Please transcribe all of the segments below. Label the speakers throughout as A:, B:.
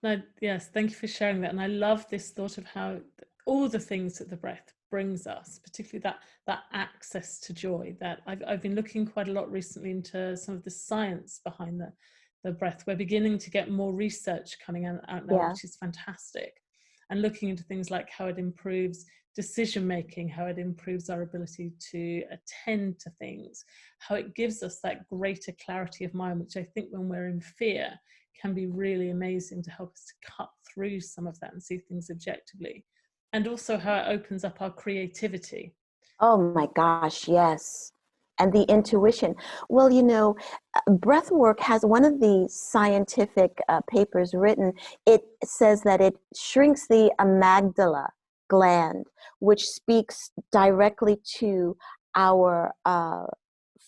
A: No, yes, thank you for sharing that. And I love this thought of how all the things that the breath brings us, particularly that access to joy. That I've been looking quite a lot recently into some of the science behind the breath. We're beginning to get more research coming out now,
B: Yeah.
A: which is fantastic. And looking into things like how it improves decision making, how it improves our ability to attend to things, how it gives us that greater clarity of mind, which I think when we're in fear can be really amazing to help us to cut through some of that and see things objectively. And also how it opens up our creativity.
B: Oh my gosh, yes. And the intuition. Well, breathwork has one of the scientific papers written. It says that it shrinks the amygdala gland, which speaks directly to our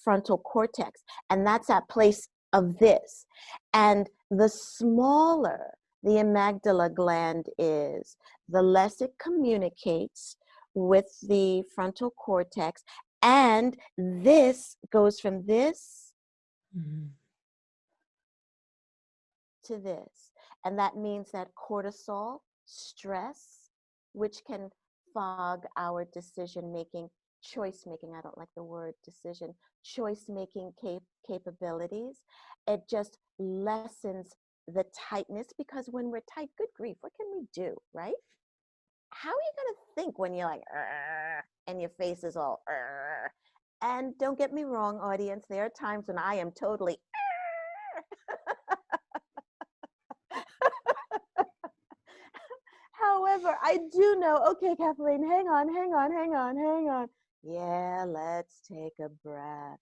B: frontal cortex. And that's that place of this. And the smaller the amygdala gland is, the less it communicates with the frontal cortex. And this goes from this to this. And that means that cortisol, stress, which can fog our decision making, choice making, I don't like the word decision, choice making capabilities. It just lessens the tightness, because when we're tight, good grief, what can we do, right? How are you going to think when you're like, and your face is all, and don't get me wrong, audience, there are times when I am totally, however, I do know, okay, Kathleen, hang on. Yeah, let's take a breath.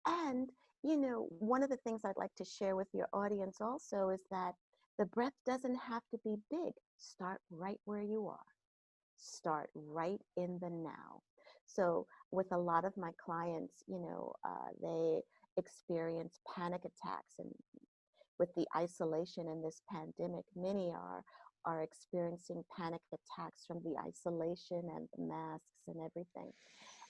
B: And, one of the things I'd like to share with your audience also is that the breath doesn't have to be big. Start right where you are. Start right in the now. So with a lot of my clients, they experience panic attacks, and with the isolation in this pandemic, many are experiencing panic attacks from the isolation and the masks and everything.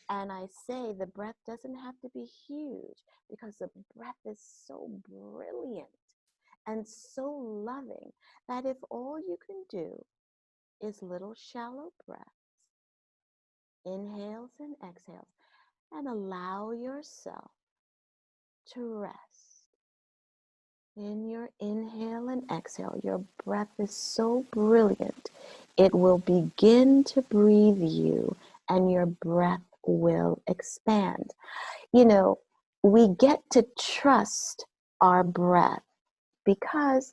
B: And I say the breath doesn't have to be huge, because the breath is so brilliant and so loving that if all you can do is little shallow breaths, inhales and exhales, and allow yourself to rest. In your inhale and exhale, your breath is so brilliant, it will begin to breathe you, and your breath will expand. We get to trust our breath because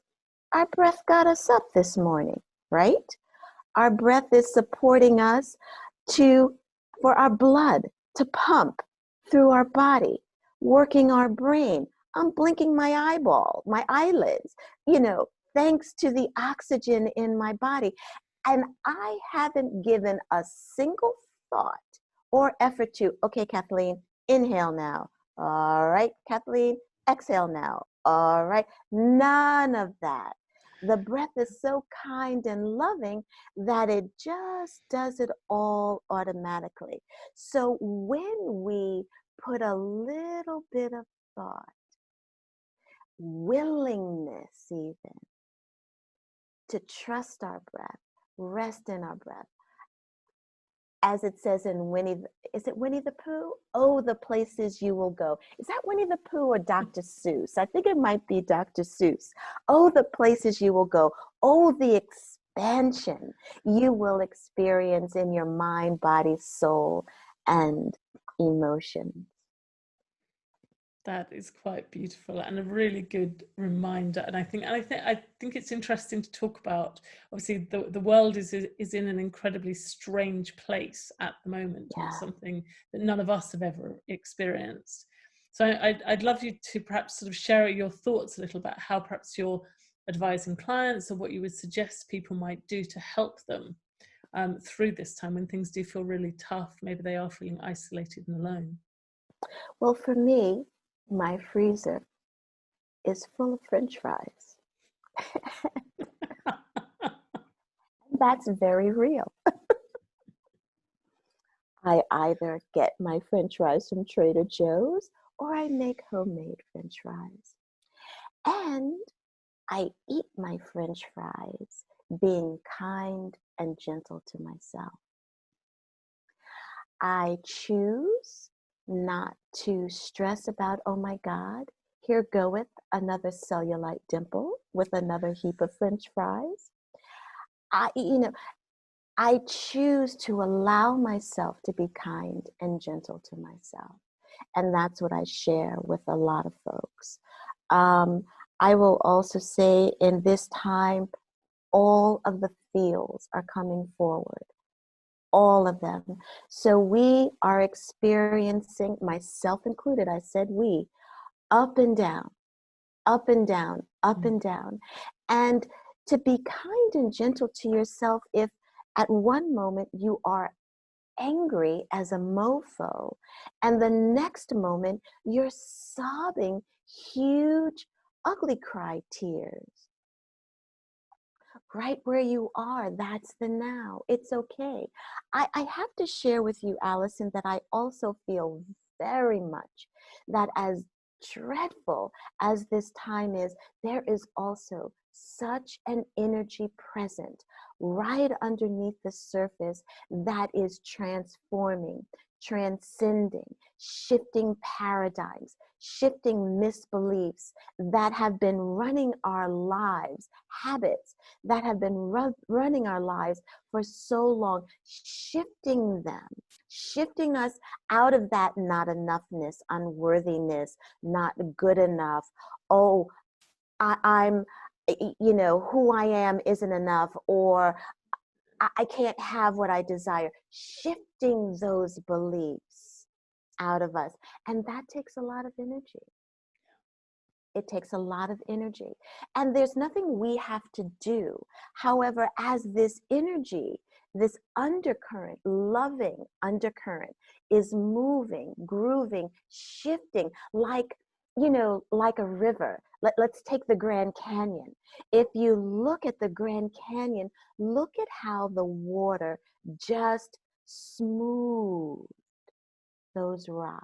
B: our breath got us up this morning, right? Our breath is supporting us for our blood to pump through our body, working our brain. I'm blinking my eyelids, thanks to the oxygen in my body. And I haven't given a single thought or effort to, okay, Kathleen, inhale now. All right, Kathleen, exhale now. All right, none of that. The breath is so kind and loving that it just does it all automatically. So when we put a little bit of thought, willingness even, to trust our breath, rest in our breath, as it says in is it Winnie the Pooh? Oh, the places you will go. Is that Winnie the Pooh or Dr. Seuss? I think it might be Dr. Seuss. Oh, the places you will go. Oh, the expansion you will experience in your mind, body, soul, and emotions.
A: That is quite beautiful and a really good reminder. And I think it's interesting to talk about. Obviously, the world is in an incredibly strange place at the moment.
B: Yeah.
A: It's something that none of us have ever experienced. So I'd love you to perhaps sort of share your thoughts a little about how perhaps you're advising clients, or what you would suggest people might do to help them through this time when things do feel really tough. Maybe they are feeling isolated and alone.
B: Well, for me, my freezer is full of French fries. That's very real. I either get my French fries from Trader Joe's, or I make homemade French fries. And I eat my French fries being kind and gentle to myself. I choose not to stress about, oh my God, here goeth another cellulite dimple with another heap of French fries. I choose to allow myself to be kind and gentle to myself. And that's what I share with a lot of folks. I will also say in this time, all of the feels are coming forward, all of them. So we are experiencing, myself included, I said we, up and down, up and down, up and down. And to be kind and gentle to yourself if at one moment you are angry as a mofo, and the next moment you're sobbing huge, ugly cry tears. Right where you are, that's the now. It's okay. I have to share with you, Allison, that I also feel very much that as dreadful as this time is, there is also such an energy present right underneath the surface that is transforming, transcending, shifting paradigms, shifting misbeliefs that have been running our lives, habits that have been running our lives for so long, shifting them, shifting us out of that not enoughness, unworthiness, not good enough. Oh, I'm, who I am isn't enough, or I can't have what I desire. Shifting those beliefs out of us. And that takes a lot of energy. It takes a lot of energy. And there's nothing we have to do. However, as this energy, this undercurrent, loving undercurrent is moving, grooving, shifting like a river. Let's take the Grand Canyon. If you look at the Grand Canyon, look at how the water just smoothed those rocks.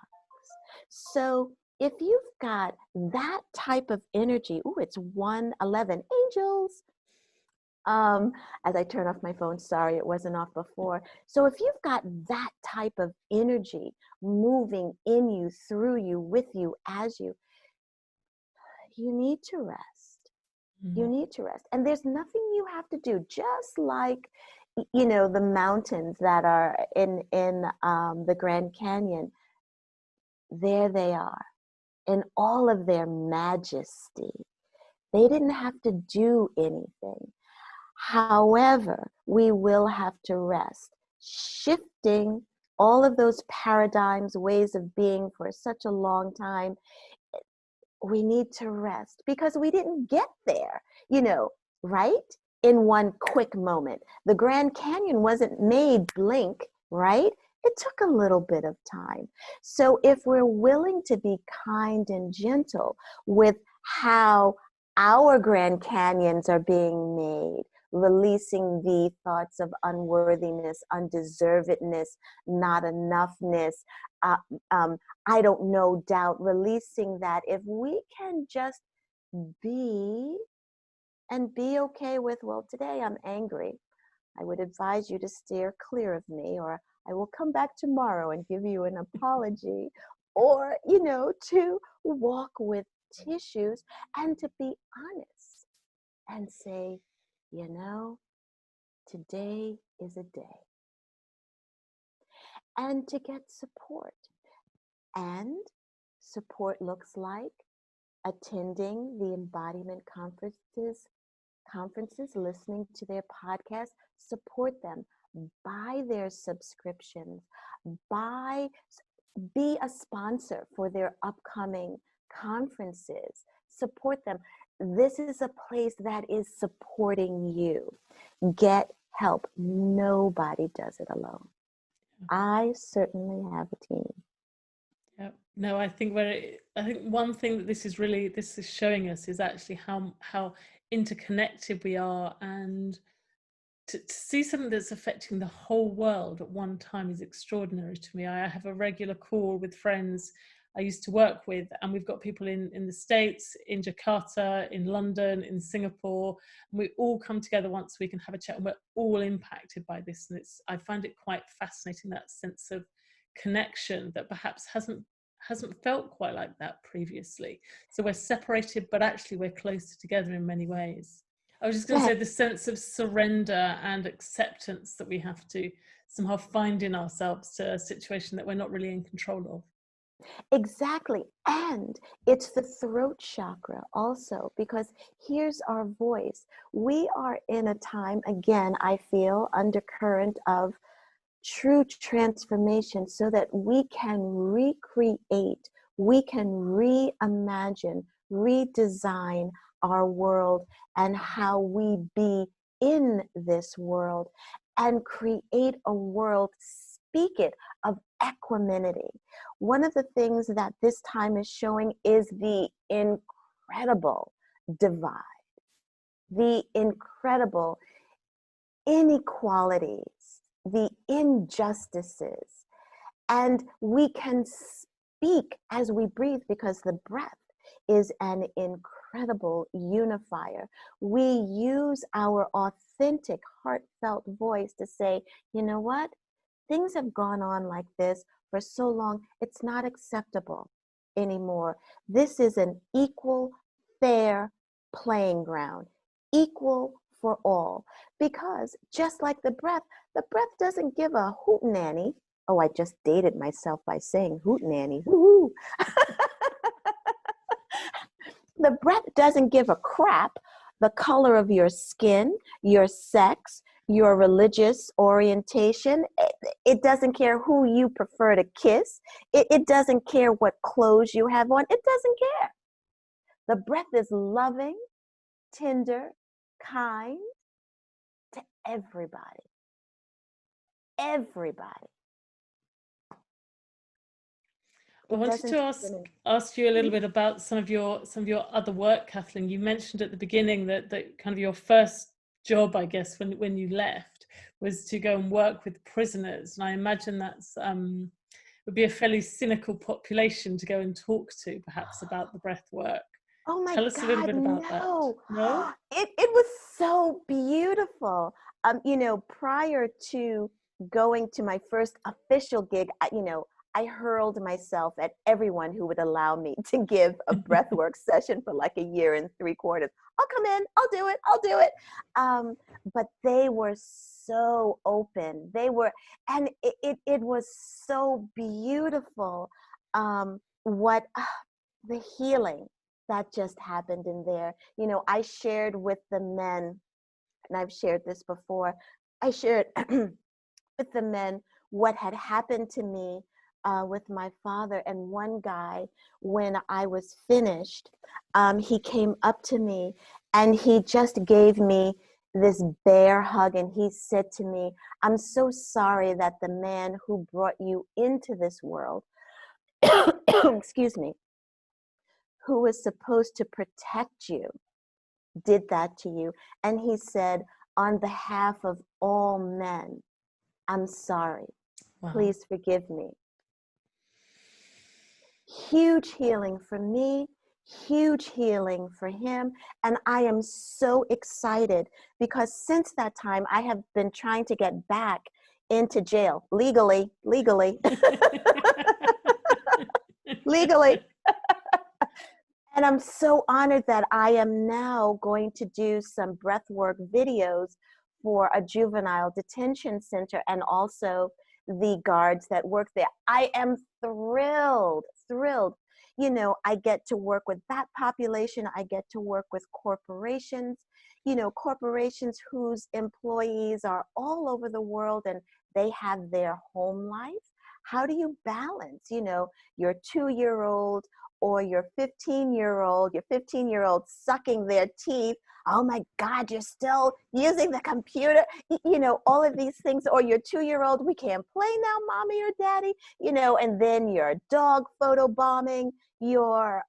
B: So if you've got that type of energy, it's 1:11, angels. As I turn off my phone, sorry, it wasn't off before. So if you've got that type of energy moving in you, through you, with you, as you need to rest. You need to rest. And there's nothing you have to do, just like, the mountains that are in the Grand Canyon. There they are in all of their majesty. They didn't have to do anything. However, we will have to rest, shifting all of those paradigms, ways of being for such a long time. We need to rest because we didn't get there, right? In one quick moment. The Grand Canyon wasn't made blink, right? It took a little bit of time. So if we're willing to be kind and gentle with how our Grand Canyons are being made, releasing the thoughts of unworthiness, undeservedness, not enoughness, I don't know, doubt, releasing that. If we can just be and be okay with, well, today I'm angry. I would advise you to steer clear of me, or I will come back tomorrow and give you an apology, or, to walk with tissues and to be honest and say, today is a day. And to get support. And support looks like attending the Embodiment conferences, listening to their podcasts. Support them. Buy their subscriptions. Be a sponsor for their upcoming conferences. Support them. This is a place that is supporting you. Get help. Nobody does it alone. I certainly have a team.
A: Yeah. No, I think one thing that this is showing us is actually how interconnected we are, and to see something that's affecting the whole world at one time is extraordinary to me. I have a regular call with friends I used to work with. And we've got people in the States, in Jakarta, in London, in Singapore, and we all come together once a week and have a chat, and we're all impacted by this. And I find it quite fascinating, that sense of connection that perhaps hasn't felt quite like that previously. So we're separated, but actually we're closer together in many ways. I was just going to say the sense of surrender and acceptance that we have to somehow find in ourselves to a situation that we're not really in control of.
B: Exactly. And it's the throat chakra also, because here's our voice. We are in a time, again, I feel, undercurrent of true transformation, so that we can recreate, we can reimagine, redesign our world and how we be in this world, and create a world, speak it, of equanimity. One of the things that this time is showing is the incredible divide, the incredible inequalities, the injustices. And we can speak as we breathe, because the breath is an incredible unifier. We use our authentic, heartfelt voice to say, you know what? Things have gone on like this for so long, it's not acceptable anymore. This is an equal, fair playing ground, equal for all. Because just like the breath doesn't give a hootenanny. Oh, I just dated myself by saying hootenanny. Woo-hoo. The breath doesn't give a crap the color of your skin, your sex, your religious orientation. It doesn't care who you prefer to kiss. It doesn't care what clothes you have on. It doesn't care. The breath is loving, tender, kind to everybody. Everybody.
A: I wanted to ask you a little bit about some of your other work, Kathleen. You mentioned at the beginning that kind of your first job, I guess, when you left, was to go and work with prisoners, and I imagine that's would be a fairly cynical population to go and talk to, perhaps, about the breath work.
B: Oh my
A: Tell us a little bit about that. No,
B: it was so beautiful. Prior to going to my first official gig, I hurled myself at everyone who would allow me to give a breathwork session for like 1.75 years. I'll come in, I'll do it. But they were so open. And it was so beautiful. What the healing that just happened in there. I shared with the men, and I've shared this before, I shared with the men what had happened to me with my father. And one guy, when I was finished, he came up to me and he just gave me this bear hug, and he said to me, I'm so sorry that the man who brought you into this world, excuse me, who was supposed to protect you, did that to you. And he said, on behalf of all men, I'm sorry. Wow. Please forgive me. Huge healing for me, huge healing for him. And I am so excited, because since that time, I have been trying to get back into jail legally. Legally. And I'm so honored that I am now going to do some breathwork videos for a juvenile detention center, and also the guards that work there. I am thrilled. I get to work with that population. I get to work with corporations, corporations whose employees are all over the world, and they have their home life. How do you balance, your 2-year-old or your 15-year-old sucking their teeth? Oh my God, you're still using the computer, all of these things. Or your 2-year-old, we can't play now, mommy or daddy, and then your dog photo bombing, your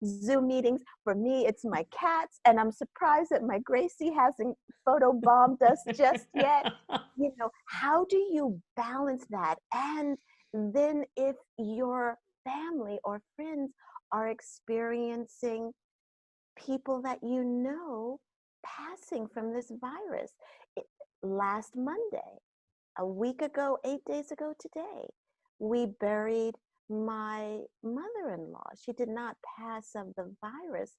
B: Zoom meetings. For me, it's my cats, and I'm surprised that my Gracie hasn't photo bombed us just yet. How do you balance that? And then if your family or friends are experiencing people that you know passing from this virus. Last Monday, a week ago, 8 days ago today, we buried my mother-in-law. She did not pass of the virus,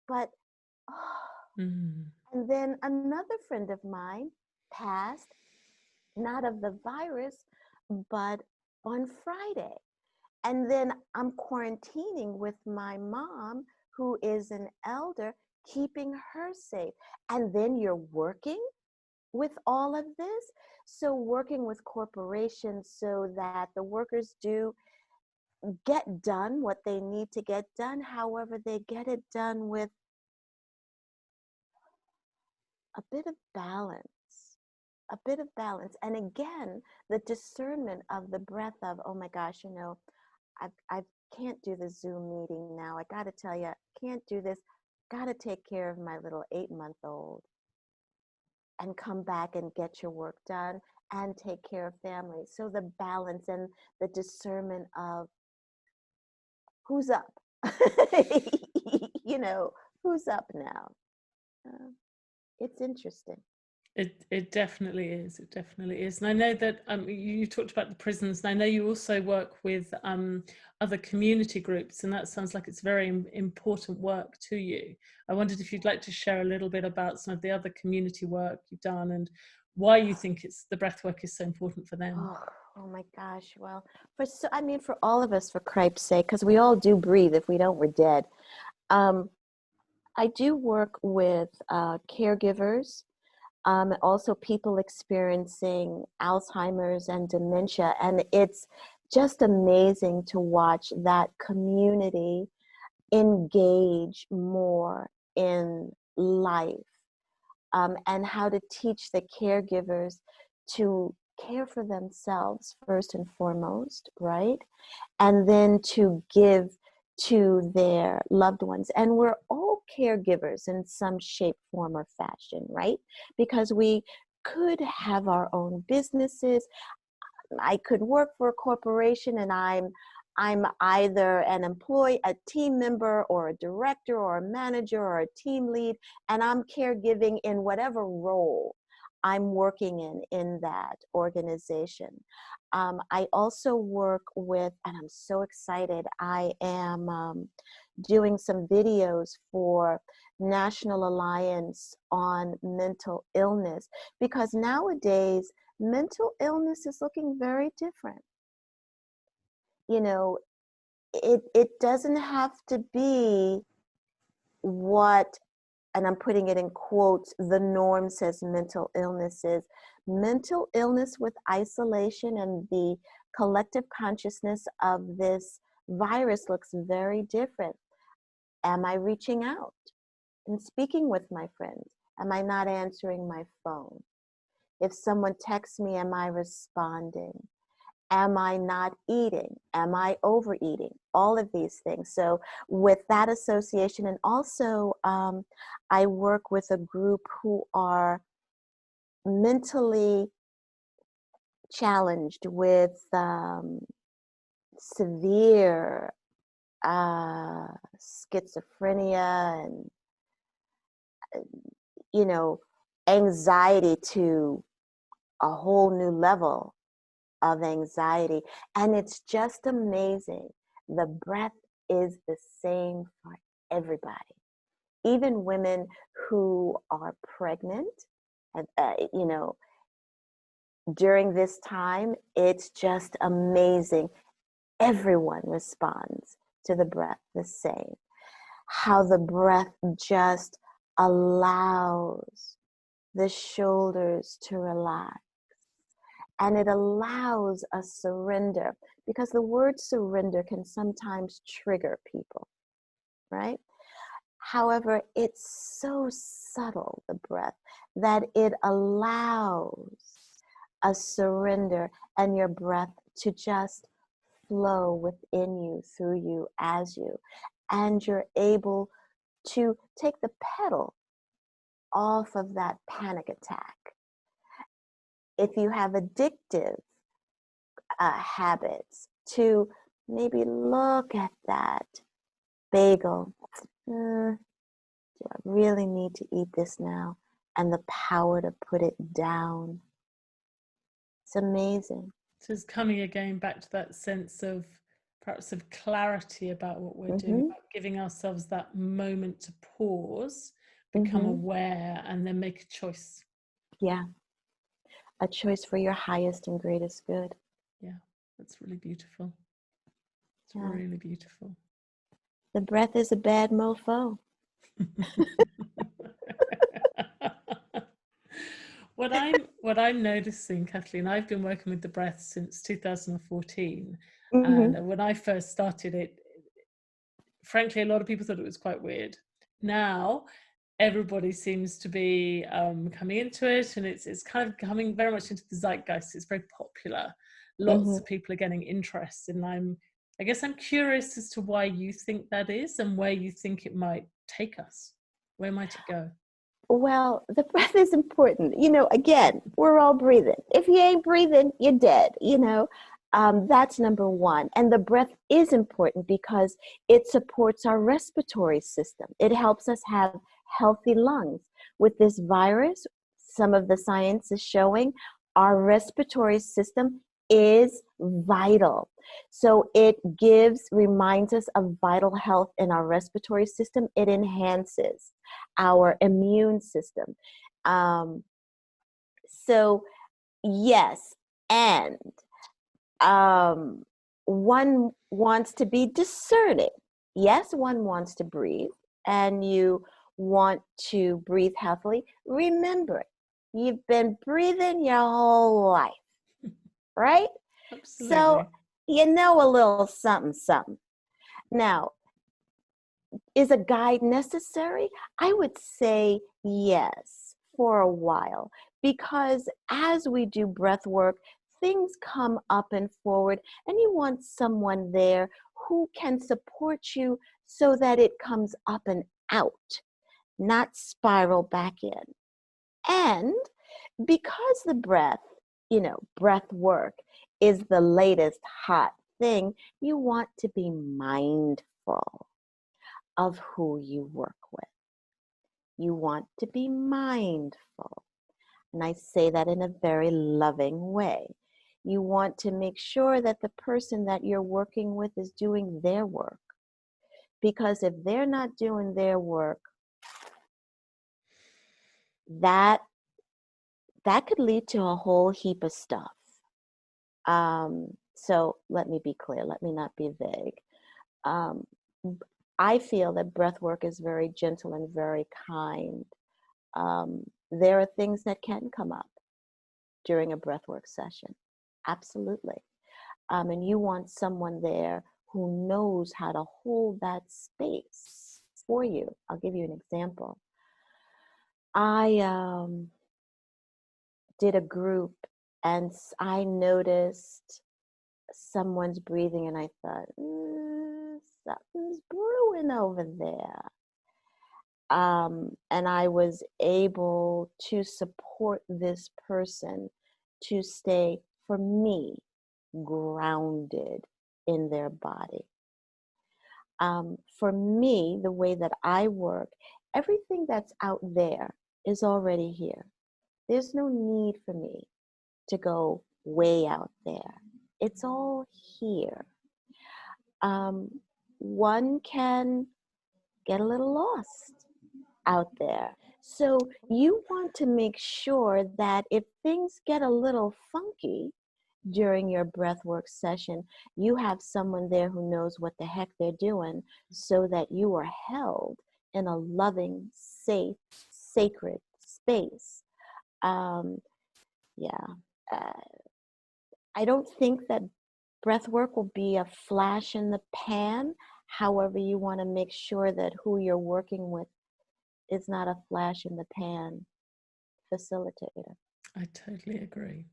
B: but and then another friend of mine passed, not of the virus, but on Friday. And then I'm quarantining with my mom, who is an elder, keeping her safe. And then you're working with all of this. So working with corporations so that the workers do get done what they need to get done. However, they get it done with a bit of balance. A bit of balance. And again, the discernment of the breath of, oh my gosh, you know, I can't do the Zoom meeting now. I got to tell you, can't do this. Got to take care of my little 8-month-old and come back and get your work done and take care of family. So the balance and the discernment of who's up, you know, who's up now. It's interesting.
A: It definitely is. It definitely is. And I know that you talked about the prisons, and I know you also work with other community groups, and that sounds like it's very important work to you. I wondered if you'd like to share a little bit about some of the other community work you've done and why you think the breath work is so important for them.
B: Oh my gosh. Well, for all of us, for Christ's sake, because we all do breathe. If we don't, we're dead. I do work with caregivers. Also people experiencing Alzheimer's and dementia. And it's just amazing to watch that community engage more in life, and how to teach the caregivers to care for themselves first and foremost, right? And then to give to their loved ones. And we're all caregivers in some shape, form, or fashion, right? Because we could have our own businesses. I could work for a corporation and I'm either an employee, a team member, or a director, or a manager, or a team lead, and I'm caregiving in whatever role I'm working in that organization. I also work with, and I'm so excited, I am doing some videos for National Alliance on Mental Illness, because nowadays mental illness is looking very different. You know, it doesn't have to be what, and I'm putting it in quotes, the norm says mental illness is. Mental illness with isolation and the collective consciousness of this virus looks very different. Am I reaching out and speaking with my friends? Am I not answering my phone? If someone texts me, am I responding? Am I not eating? Am I overeating? All of these things. So with that association, and also I work with a group who are mentally challenged with severe schizophrenia and, you know, anxiety to a whole new level of anxiety. And it's just amazing. The breath is the same for everybody. Even women who are pregnant, you know, during this time, it's just amazing. Everyone responds to the breath the same. How the breath just allows the shoulders to relax. And it allows a surrender, because the word surrender can sometimes trigger people, right? However, it's so subtle, the breath, that it allows a surrender and your breath to just flow within you, through you, as you. And you're able to take the pedal off of that panic attack. If you have addictive habits, to Maybe look at that bagel. Do I really need to eat this now? And the power to put it down. It's amazing.
A: So it's coming again back to that sense of perhaps of clarity about what we're doing,
B: Mm-hmm.
A: about giving ourselves that moment to pause, become
B: Mm-hmm.
A: aware, and then make a choice.
B: Yeah. A choice for your highest and greatest good.
A: Yeah, that's really beautiful. It's
B: Yeah.
A: really beautiful.
B: The breath is a bad mofo.
A: What I'm noticing, Kathleen, I've been working with the breath since 2014,
B: Mm-hmm.
A: and when I first started it, frankly, a lot of people thought it was quite weird. Now, everybody seems to be coming into it, and it's kind of coming very much into the zeitgeist. It's very popular. Lots of people are getting interested, and I guess I'm curious as to why you think that is, and where you think it might take us. Where might it go?
B: Well, the breath is important. Again, we're all breathing. If you ain't breathing, you're dead, That's number one. And the breath is important because it supports our respiratory system. It helps us have healthy lungs. With this virus, some of the science is showing our respiratory system is vital. So it reminds us of vital health in our respiratory system. It enhances our immune system. So yes, and one wants to be discerning. Yes, one wants to breathe, and you want to breathe healthily. Remember, you've been breathing your whole life, right?
A: Absolutely.
B: So you know a little something, something. Now, is a guide necessary? I would say yes, for a while, because as we do breath work, things come up and forward, and you want someone there who can support you so that it comes up and out, not spiral back in. And because the breath work is the latest hot thing, you want to be mindful of who you work with. You want to be mindful. And I say that in a very loving way. You want to make sure that the person that you're working with is doing their work. Because if they're not doing their work, that could lead to a whole heap of stuff. So let me be clear. Let me not be vague. I feel that breath work is very gentle and very kind. There are things that can come up during a breathwork session. Absolutely. And you want someone there who knows how to hold that space for you. I'll give you an example. I did a group and I noticed someone's breathing and I thought, something's brewing over there. And I was able to support this person to stay, for me, grounded in their body. For me, the way that I work, everything that's out there is already here. There's no need for me to go way out there. It's all here. One can get a little lost out there. So you want to make sure that if things get a little funky during your breathwork session, you have someone there who knows what the heck they're doing so that you are held in a loving, safe, sacred space. Yeah. I don't think that breathwork will be a flash in the pan. However, you want to make sure that who you're working with is not a flash in the pan facilitator.
A: I totally agree.